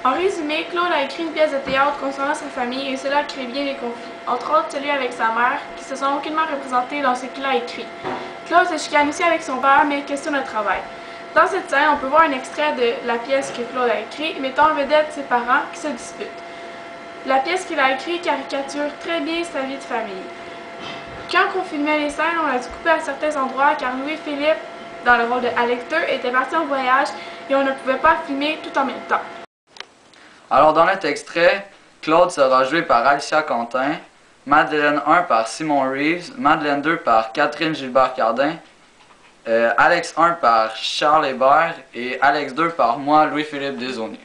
En résumé, Claude a écrit une pièce de théâtre concernant sa famille et cela crée bien des conflits, entre autres celui avec sa mère, qui se sent aucunement représentée dans ce qu'il a écrit. Claude se chicane aussi avec son père, mais questionne le travail. Dans cette scène, on peut voir un extrait de la pièce que Claude a écrite, mettant en vedette ses parents qui se disputent. La pièce qu'il a écrite caricature très bien sa vie de famille. Quand on filmait les scènes, on a dû couper à certains endroits car Louis-Philippe, dans le rôle de Alex II, était parti en voyage et on ne pouvait pas filmer tout en même temps. Alors dans notre extrait, Claude sera joué par Alicia Quentin, Madeleine 1 par Simon Reeves, Madeleine 2 par Catherine Gilbert-Cardin, Alex 1 par Charles Hébert et Alex 2 par moi, Louis-Philippe Desaulniers.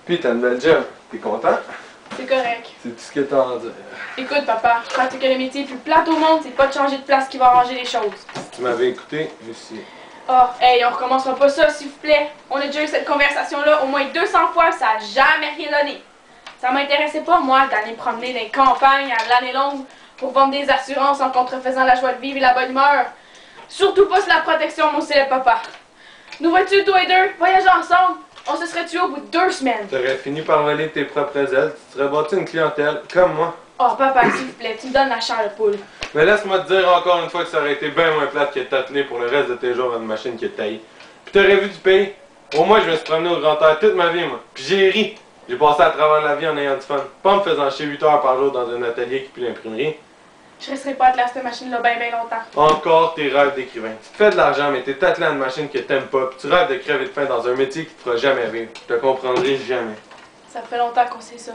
Puis t'as une belle job, t'es content? C'est correct. C'est tout ce que t'as à dire. Écoute, papa, je pense que le métier le plus plate au monde, c'est pas de changer de place qui va arranger les choses. Si tu m'avais écouté, aussi. Oh, hey, on recommencera pas ça, s'il vous plaît. On a déjà eu cette conversation-là au moins 200 fois, ça a jamais rien donné. Ça m'intéressait pas, moi, d'aller me promener dans les campagnes à l'année longue pour vendre des assurances en contrefaisant la joie de vivre et la bonne humeur. Surtout pas sur la protection, mon célèbre papa. Nous vois-tu, toi et deux, voyager ensemble? On se serait tués au bout de 2 semaines. T'aurais fini par voler tes propres ailes, tu serais bâti une clientèle, comme moi. Oh, papa, s'il vous plaît, tu me donnes la chair de poule. Mais laisse-moi te dire encore une fois que ça aurait été bien moins plate que de t'atteler pour le reste de tes jours à une machine qui te taille. Puis t'aurais vu du pays. Au moins, je me suis promené au Grand Air toute ma vie, moi. Puis j'ai ri. J'ai passé à travers la vie en ayant du fun. Pas en me faisant chier 8 heures par jour dans un atelier qui pue l'imprimerie. Je resterai pas attelé à cette machine-là bien longtemps. Encore tes rêves d'écrivain. Tu te fais de l'argent, mais t'es attelé à une machine que t'aimes pas. Puis tu rêves de crever de faim dans un métier qui te fera jamais vivre. Je te comprendrai jamais. Ça fait longtemps qu'on sait ça.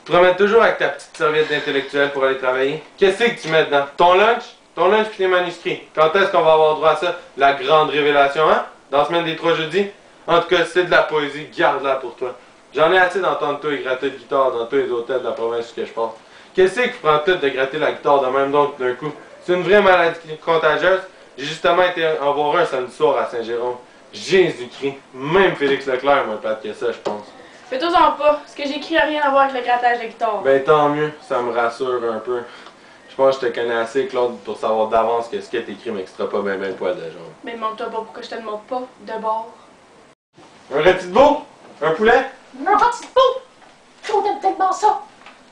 Tu te promènes toujours avec ta petite serviette d'intellectuel pour aller travailler. Qu'est-ce que tu mets dedans? Ton lunch? Ton lunch puis tes manuscrits. Quand est-ce qu'on va avoir droit à ça? La grande révélation, hein? Dans la semaine des 3 jeudis? En tout cas, c'est de la poésie, garde-la pour toi. J'en ai assez d'entendre toi gratter de guitare dans tous les hôtels de la province où je passe. Qu'est-ce que tu prends tout de gratter la guitare de même donc d'un coup? C'est une vraie maladie contagieuse? J'ai justement été en voir un samedi soir à Saint-Jérôme. Jésus-Christ. Même Félix Leclerc m'a plate que ça, je pense. Fais-toi-en pas. Ce que j'écris n'a rien à voir avec le grattage de guitare. Ben tant mieux, ça me rassure un peu. Je pense que je te connais assez, Claude, pour savoir d'avance que ce que t'écris m'extra pas ben le poil de jambe. Mais demande-toi pas pourquoi je te demande pas de bord. Un rôti de veau? Un poulet? Un rôti de veau! Claude aime tellement ça!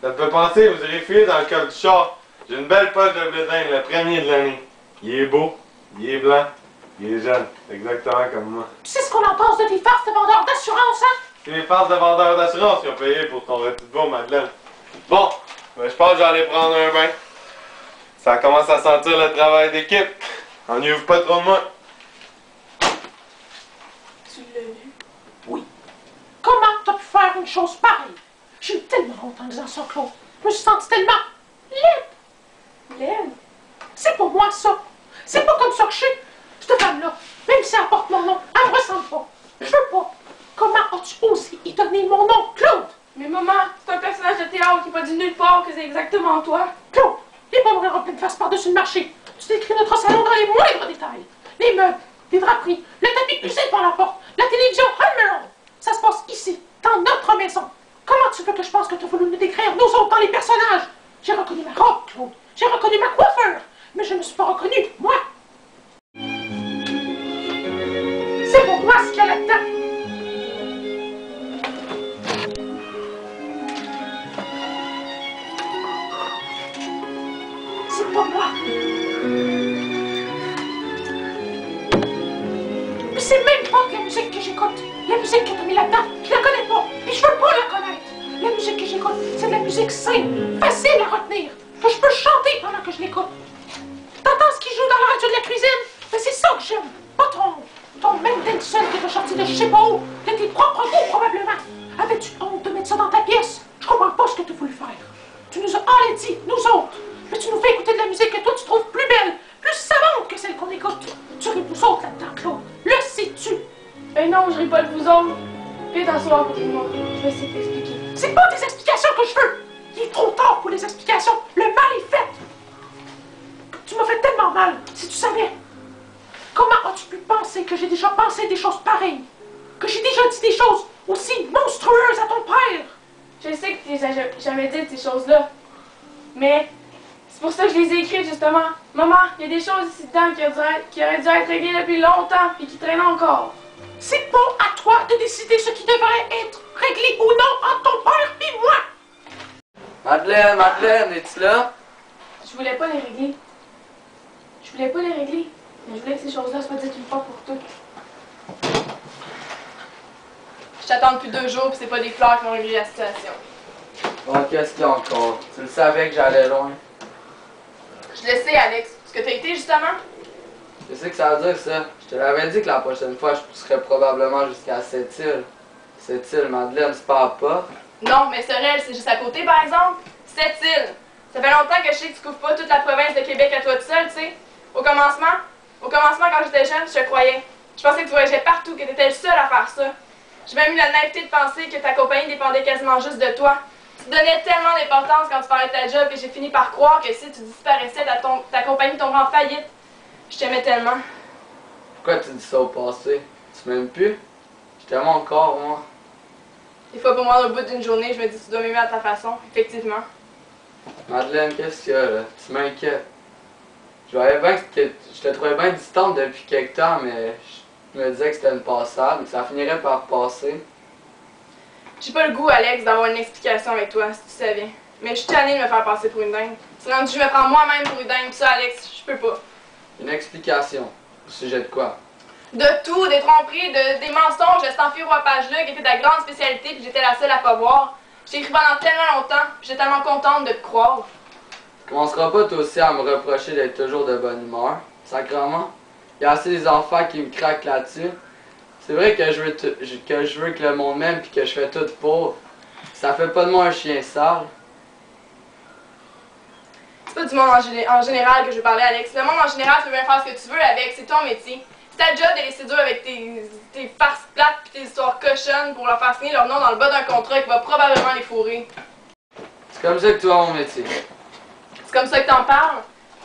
Ça te fait penser, vous irez fuir dans le col du char. J'ai une belle poche de blé d'Inde, le premier de l'année. Il est beau, il est blanc, il est jeune, exactement comme moi. Tu sais ce qu'on en pense de tes farces de vendeurs d'assurance, hein? C'est les farces de vendeurs d'assurance qui ont payé pour ton rôti de veau, Madeleine. Bon, ben, je pense que je vais aller prendre un bain. Ça commence à sentir le travail d'équipe. Ennuyez-vous pas trop de moi. Tu l'as vu? Oui. Comment t'as pu faire une chose pareille? J'ai eu tellement honte en disant ça, Claude. Je me suis sentie tellement laide. Laide? C'est pour moi, ça. C'est pas comme ça que je suis. Cette femme-là, même si elle porte mon nom, elle me ressemble pas. Je veux pas. Comment as-tu osé y donner mon nom, Claude? Mais maman, c'est un personnage de théâtre qui n'est pas dit nulle part que c'est exactement toi. Claude, les pommes en pleine face par-dessus le marché. Tu décris notre salon dans les moindres détails. Les meubles, les draperies, le tapis de cuisine par la porte, la télévision Home. Ça se passe ici, dans notre maison. Comment tu veux que je pense que tu as voulu nous décrire, nous autres, dans les personnages? J'ai reconnu ma robe, Claude. J'ai reconnu ma coiffeur. Mais je ne me suis pas reconnue, moi. C'est pour moi ce qu'il y a là-dedans. C'est pas moi. Mais c'est même pas de la musique que j'écoute. La musique que t'as mis là-dedans, je la connais pas. Et je veux pas la connaître. La musique que j'écoute, c'est de la musique simple, facile à retenir, que je peux chanter pendant que je l'écoute. T'entends ce qui joue dans la radio de la cuisine? Mais c'est ça que j'aime. Pas ton même Denson qui est ressorti de je sais pas où, de tes propres goûts probablement. Avais-tu honte de mettre ça dans ta pièce? Je comprends pas ce que tu voulu faire. Tu nous as dit, nous autres. Mais tu nous fais écouter de la musique que toi tu trouves plus belle, plus savante que celle qu'on écoute. Tu ris vous autres là-dedans, Claude. Le sais-tu? Ben non, je ris pas de vous autres. Viens t'asseoir pour moi. Je vais essayer de t'expliquer. C'est pas des explications que je veux. Il est trop tard pour les explications. Le mal est fait. Tu m'as fait tellement mal, si tu savais. Comment as-tu pu penser que j'ai déjà pensé des choses pareilles? Que j'ai déjà dit des choses aussi monstrueuses à ton père? Je sais que tu les as jamais dit ces choses-là. Mais c'est pour ça que je les ai écrites, justement. Maman, il y a des choses ici dedans qui auraient dû être réglées depuis longtemps et qui traînent encore. C'est pas à toi de décider ce qui devrait être réglé ou non entre ton père et moi? Madeleine, Madeleine, es-tu là? Je voulais pas les régler. Je voulais pas les régler. Mais je voulais que ces choses-là soient dites une fois pour toutes. Je t'attends depuis 2 jours, pis c'est pas des fleurs qui vont régler la situation. Bon, qu'est-ce qu'il y a encore? Tu le savais que j'allais loin. Je le sais, Alex. Ce que t'as été, justement. Tu sais que ça veut dire, ça? Je te l'avais dit que la prochaine fois, je pousserais probablement jusqu'à cette île. Cette île, Madeleine, tu parles pas? Non, mais Sorel, c'est juste à côté, par exemple. Cette île. Ça fait longtemps que je sais que tu couvres pas toute la province de Québec à toi tout seul, tu sais. Au commencement, quand j'étais jeune, je te croyais. Je pensais que tu voyageais partout, que t'étais le seul à faire ça. J'ai même eu la naïveté de penser que ta compagnie dépendait quasiment juste de toi. Tu donnais tellement d'importance quand tu parlais de ta job et j'ai fini par croire que si tu disparaissais, ta compagnie tomberait en faillite. Je t'aimais tellement. Pourquoi tu dis ça au passé? Tu m'aimes plus? Je t'aime encore, moi. Des fois, pour moi, au bout d'une journée, je me dis tu dois m'aimer à ta façon. Effectivement. Madeleine, qu'est-ce qu'il y a, là? Tu m'inquiètes. Je voyais bien que je te trouvais bien distante depuis quelque temps, mais je me disais que c'était une passade, que ça finirait par passer. J'ai pas le goût, Alex, d'avoir une explication avec toi, si tu savais. Mais je suis tannée de me faire passer pour une dingue. C'est rendu que je me prends moi-même pour une dingue, ça, Alex, je peux pas. Une explication? Au sujet de quoi? De tout, des tromperies, des mensonges, de cet enfiroppage-là qui était ta grande spécialité puis j'étais la seule à pas voir. J'ai écrit pendant tellement longtemps, puis j'étais tellement contente de te croire. Tu commenceras pas toi aussi à me reprocher d'être toujours de bonne humeur. Sacrément. Il y a assez des enfants qui me craquent là-dessus. C'est vrai que je veux que le monde m'aime puis que je fais tout pour. Ça fait pas de moi un chien sale. C'est pas du monde en général que je veux parler, Alex. Le monde en général, tu peux bien faire ce que tu veux avec, c'est ton métier. C'est ta job de les séduire avec tes farces plates pis tes histoires cochonnes pour leur faire signer leur nom dans le bas d'un contrat qui va probablement les fourrer. C'est comme ça que tu vois mon métier. C'est comme ça que t'en parles.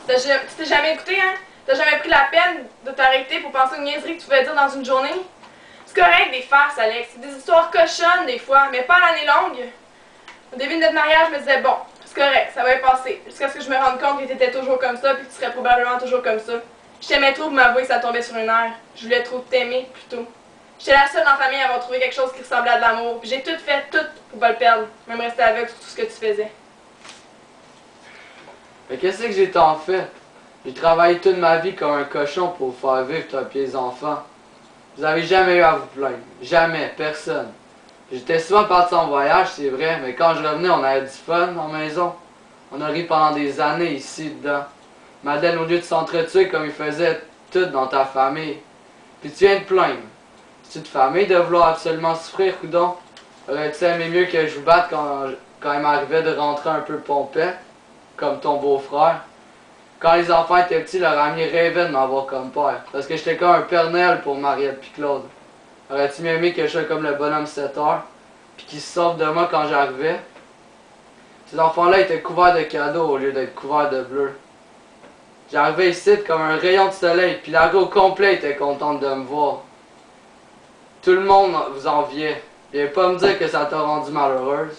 Tu t'es jamais écouté, hein? T'as jamais pris la peine de t'arrêter pour penser aux niaiseries que tu pouvais dire dans une journée? C'est correct des farces, Alex. C'est des histoires cochonnes des fois, mais pas à l'année longue. Au début de notre mariage, je me disais, bon, c'est correct, ça va y passer. Jusqu'à ce que je me rende compte que t'étais toujours comme ça puis que tu serais probablement toujours comme ça. Je t'aimais trop pour m'avouer que ça tombait sur une heure. Je voulais trop t'aimer, plutôt. J'étais la seule dans la famille à avoir trouvé quelque chose qui ressemblait à de l'amour. Puis j'ai tout fait, tout, pour pas le perdre. Même rester aveugle sur tout ce que tu faisais. Mais qu'est-ce que j'ai tant fait? J'ai travaillé toute ma vie comme un cochon pour vous faire vivre toi et les enfants. Vous avez jamais eu à vous plaindre. Jamais, personne. J'étais souvent parti en voyage, c'est vrai, mais quand je revenais, on avait du fun en maison. On a ri pendant des années ici, dedans. Madeleine, au lieu de s'entretuer comme il faisait tout dans ta famille. Puis tu viens de plaindre. C'est de famille de vouloir absolument souffrir, coudon? Aurais-tu aimé mieux que je vous batte quand il m'arrivait de rentrer un peu pompette, comme ton beau-frère? Quand les enfants étaient petits, leur ami rêvait de m'avoir comme père. Parce que j'étais comme un père Noël pour Mariette puis Claude. Aurais-tu mieux aimé que je sois comme le bonhomme 7 heures, puis qu'ils se sortent de moi quand j'arrivais? Ces enfants-là étaient couverts de cadeaux au lieu d'être couverts de bleu. J'arrivais ici comme un rayon de soleil, puis la rue au complet était contente de me voir. Tout le monde vous enviait. Viens pas me dire que ça t'a rendu malheureuse.